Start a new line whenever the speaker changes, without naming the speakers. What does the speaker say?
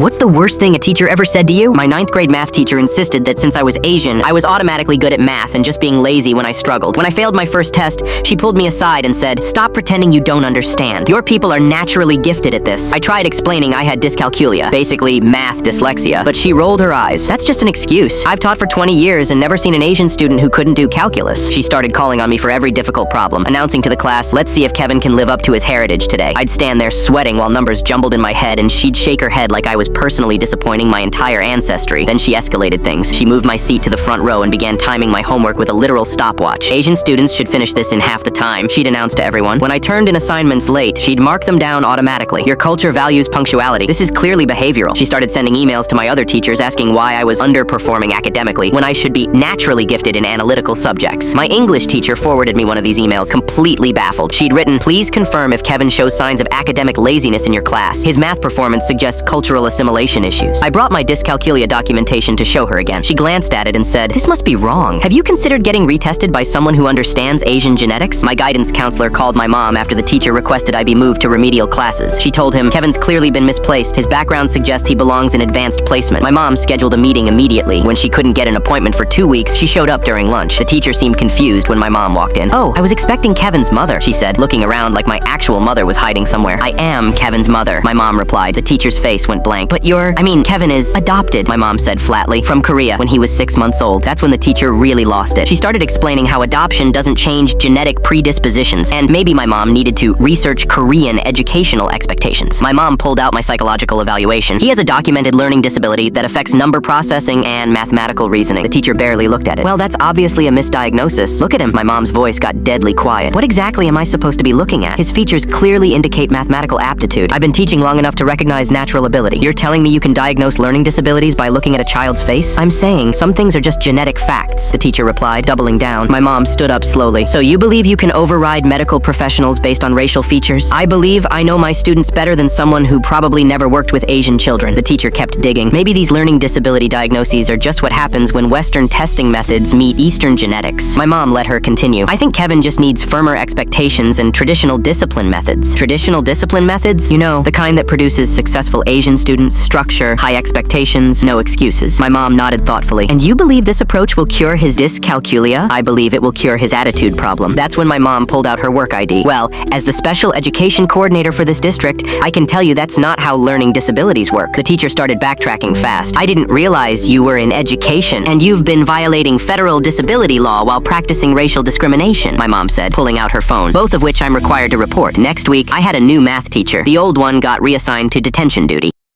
What's the worst thing a teacher ever said to you? My 9th grade math teacher insisted that since I was Asian, I was automatically good at math and just being lazy when I struggled. When I failed my first test, she pulled me aside and said, "Stop pretending you don't understand. Your people are naturally gifted at this." I tried explaining I had dyscalculia, basically math dyslexia, but she rolled her eyes. That's just an excuse. I've taught for 20 years and never seen an Asian student who couldn't do calculus. She started calling on me for every difficult problem, announcing to the class, "Let's see if Kevin can live up to his heritage today." I'd stand there sweating while numbers jumbled in my head, and she'd shake her head like I was personally disappointing my entire ancestry. Then she escalated things. She moved my seat to the front row and began timing my homework with a literal stopwatch. "Asian students should finish this in half the time," she'd announced to everyone. When I turned in assignments late, she'd mark them down automatically. "Your culture values punctuality. This is clearly behavioral." She started sending emails to my other teachers asking why I was underperforming academically when I should be naturally gifted in analytical subjects. My English teacher forwarded me one of these emails, completely baffled. She'd written, "Please confirm if Kevin shows signs of academic laziness in your class. His math performance suggests cultural assimilation issues." I brought my dyscalculia documentation to show her again. She glanced at it and said, "This must be wrong. Have you considered getting retested by someone who understands Asian genetics?" My guidance counselor called my mom after the teacher requested I be moved to remedial classes. She told him, "Kevin's clearly been misplaced. His background suggests he belongs in advanced placement." My mom scheduled a meeting immediately. When she couldn't get an appointment for 2 weeks, she showed up during lunch. The teacher seemed confused when my mom walked in. "Oh, I was expecting Kevin's mother," she said, looking around like my actual mother was hiding somewhere. "I am Kevin's mother," my mom replied. The teacher's face went blank. "But Kevin is adopted," my mom said flatly, "from Korea when he was 6 months old." That's when the teacher really lost it. She started explaining how adoption doesn't change genetic predispositions, and maybe my mom needed to research Korean educational expectations. My mom pulled out my psychological evaluation. "He has a documented learning disability that affects number processing and mathematical reasoning." The teacher barely looked at it. "Well, that's obviously a misdiagnosis. Look at him." My mom's voice got deadly quiet. "What exactly am I supposed to be looking at? His features clearly indicate mathematical aptitude. I've been teaching long enough to recognize natural ability. You're telling me you can diagnose learning disabilities by looking at a child's face?" "I'm saying some things are just genetic facts," the teacher replied, doubling down. My mom stood up slowly. "So you believe you can override medical professionals based on racial features?" "I believe I know my students better than someone who probably never worked with Asian children." The teacher kept digging. "Maybe these learning disability diagnoses are just what happens when Western testing methods meet Eastern genetics." My mom let her continue. "I think Kevin just needs firmer expectations and traditional discipline methods." "Traditional discipline methods? You know, the kind that produces successful Asian students, structure, high expectations, no excuses." My mom nodded thoughtfully. "And you believe this approach will cure his dyscalculia?" "I believe it will cure his attitude problem." That's when my mom pulled out her work ID. "Well, as the special education coordinator for this district, I can tell you that's not how learning disabilities work." The teacher started backtracking fast. "I didn't realize you were in education, and you've been violating federal disability law while practicing racial discrimination," my mom said, pulling out her phone, "both of which I'm required to report. Next week, I had a new math teacher. The old one got reassigned to detention duty."